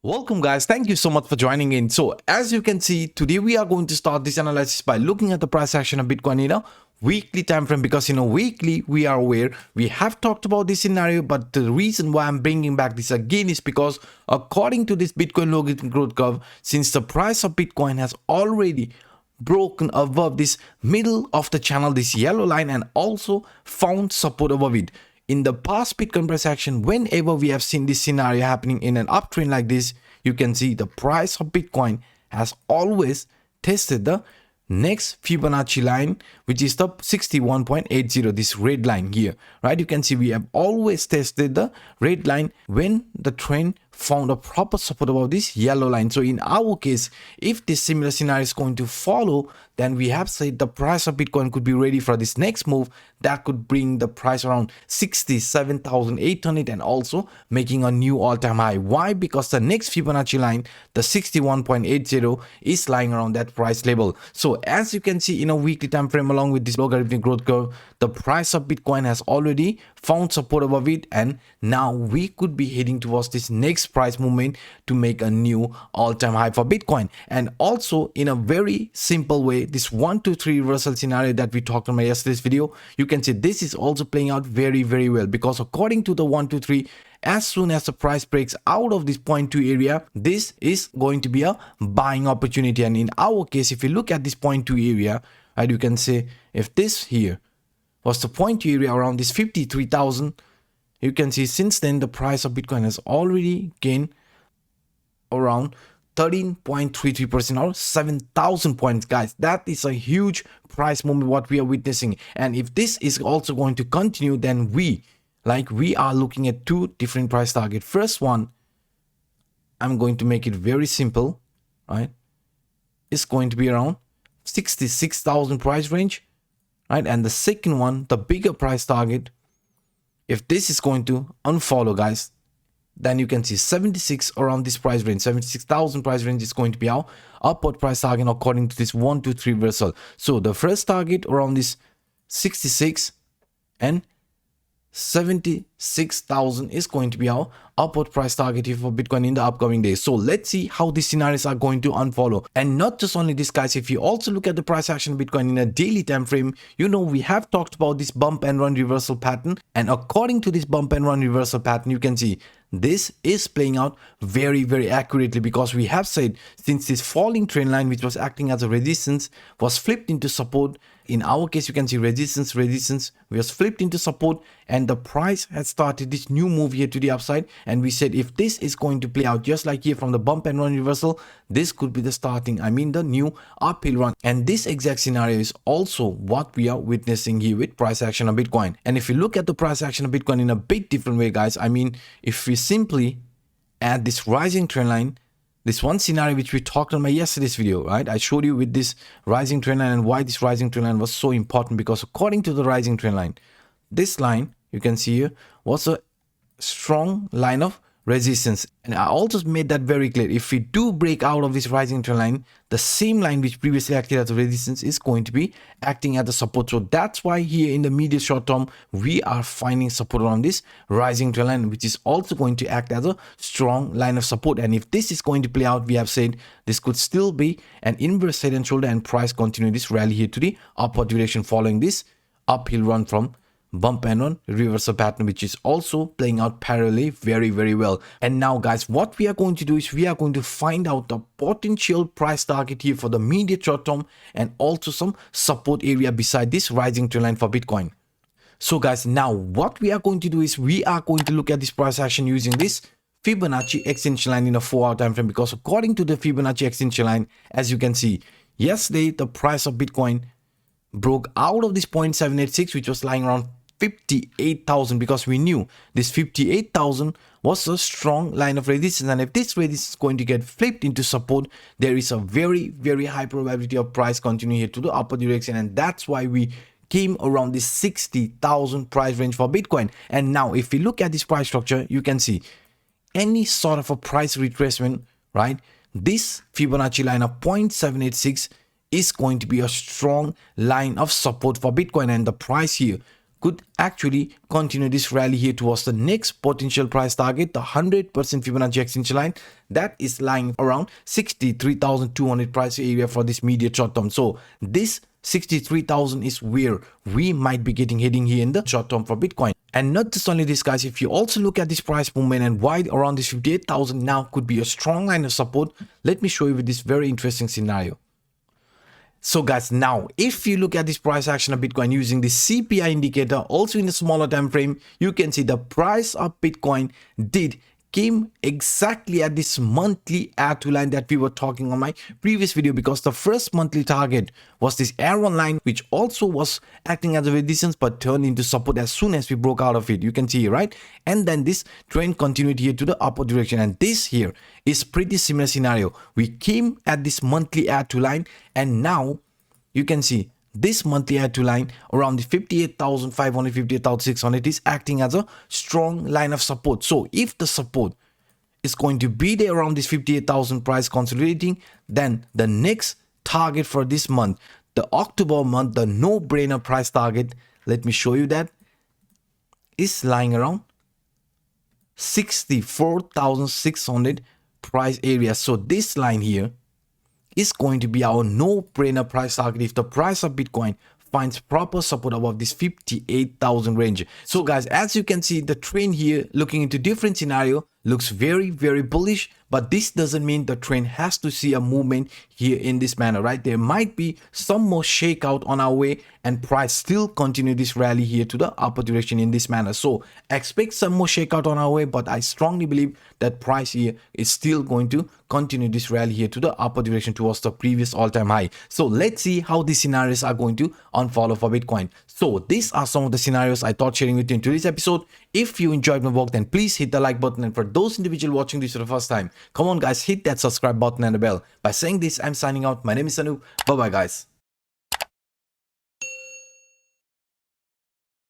Welcome guys, thank you so much for joining in. So as you can see, today we are going to start this analysis by looking at the price action of Bitcoin in a weekly time frame, because weekly we are aware we have talked about this scenario, but the reason why I'm bringing back this again is because according to this Bitcoin logarithmic growth curve, since the price of Bitcoin has already broken above this middle of the channel, this yellow line, and also found support above it. In the past Bitcoin price action, whenever we have seen this scenario happening in an uptrend like this, you can see the price of Bitcoin has always tested the next Fibonacci line, which is the 61.80, this red line here, right? You can see we have always tested the red line when the trend found a proper support above this yellow line. So in our case, if this similar scenario is going to follow, then we have said the price of Bitcoin could be ready for this next move that could bring the price around 67,800 and also making a new all-time high. Why? Because the next Fibonacci line, the 61.80, is lying around that price level. So as you can see in a weekly time frame, along with this logarithmic growth curve, the price of Bitcoin has already found support above it, and now we could be heading towards this next price movement to make a new all-time high for Bitcoin. And also in a very simple way, this 1 2 3 reversal scenario that we talked on my yesterday's video, you can see this is also playing out very well, because according to the 1 2 3, as soon as the price breaks out of this 0.2 area, this is going to be a buying opportunity. And in our case, if you look at this 0.2 area, right, you can say if this here was the 0.2 area around this 53,000, you can see since then the price of Bitcoin has already gained around 13.33% or 7,000 points, guys. That is a huge price movement what we are witnessing. And if this is also going to continue, then we are looking at two different price targets. First one, I'm going to make it very simple, right? It's going to be around 66,000 price range, right? And the second one, the bigger price target, if this is going to unfollow, guys, then you can see 76 around this price range, 76,000 price range is going to be our upward price target according to this 1 2 3 reversal. So the first target around this 66 and 76,000 is going to be our upward price target here for Bitcoin in the upcoming days. So let's see how these scenarios are going to unfollow. And not just only this, guys, if you also look at the price action of Bitcoin in a daily time frame, we have talked about this bump and run reversal pattern. And according to this bump and run reversal pattern, you can see this is playing out very accurately, because we have said since this falling trend line, which was acting as a resistance, was flipped into support. In our case, you can see resistance was flipped into support, and the price has started this new move here to the upside. And we said if this is going to play out just like here from the bump and run reversal, this could be the starting, the new uphill run. And this exact scenario is also what we are witnessing here with price action of Bitcoin. And if you look at the price action of Bitcoin in a bit different way, guys, if we simply add this rising trend line, this one scenario which we talked on my yesterday's video, right? I showed you with this rising trend line and why this rising trend line was so important, because according to the rising trend line, this line you can see here was a strong line of resistance. And I also made that very clear. If we do break out of this rising trend line, the same line which previously acted as a resistance is going to be acting as a support. So that's why here in the medium short term, we are finding support on this rising trend line, which is also going to act as a strong line of support. And if this is going to play out, we have said this could still be an inverse head and shoulder, and price continue this rally here to the upward direction following this uphill run from bump and run reversal pattern, which is also playing out parallelly very well. And now, guys, what we are going to do is we are going to find out the potential price target here for the immediate short term, and also some support area beside this rising trend line for Bitcoin. So guys, now what we are going to do is we are going to look at this price action using this Fibonacci extension line in a 4-hour time frame, because according to the Fibonacci extension line, as you can see, yesterday the price of Bitcoin broke out of this 0.786, which was lying around 58,000, because we knew this 58,000 was a strong line of resistance, and if this resistance is going to get flipped into support, there is a very high probability of price continuing here to the upper direction. And that's why we came around this 60,000 price range for Bitcoin. And now if we look at this price structure, you can see any sort of a price retracement, right? This Fibonacci line of 0.786 is going to be a strong line of support for Bitcoin, and the price here could actually continue this rally here towards the next potential price target, the 100% Fibonacci extension line that is lying around 63,200 price area for this immediate short term. So this 63,000 is where we might be heading here in the short term for Bitcoin. And not just only this, guys, if you also look at this price movement and why around this 58,000 now could be a strong line of support, let me show you with this very interesting scenario. So guys, now if you look at this price action of Bitcoin using the CPI indicator, also in a smaller time frame, you can see the price of Bitcoin came exactly at this monthly R2 line that we were talking on my previous video, because the first monthly target was this R1 line, which also was acting as a resistance but turned into support as soon as we broke out of it. You can see here, right? And then this trend continued here to the upward direction, and this here is pretty similar scenario. We came at this monthly R2 line, and now you can see this monthly R2 line around the 58,500, 58,600 is acting as a strong line of support. So if the support is going to be there around this 58,000 price consolidating, then the next target for this month, the October month, the no-brainer price target, let me show you that, is lying around 64,600 price area. So this line here is going to be our no-brainer price target if the price of Bitcoin finds proper support above this 58,000 range. So guys, as you can see, the trend here looking into different scenario looks very bullish, but this doesn't mean the trend has to see a movement here in this manner, right? There might be some more shakeout on our way and price still continue this rally here to the upper direction in this manner. So expect some more shakeout on our way, but I strongly believe that price here is still going to continue this rally here to the upper direction towards the previous all-time high. So let's see how these scenarios are going to unfold for Bitcoin. So these are some of the scenarios I thought sharing with you in today's episode. If you enjoyed my work, then please hit the like button, and for those individuals watching this for the first time, come on guys, hit that subscribe button and the bell. By saying this, I'm signing out. My name is Anup. Bye bye guys.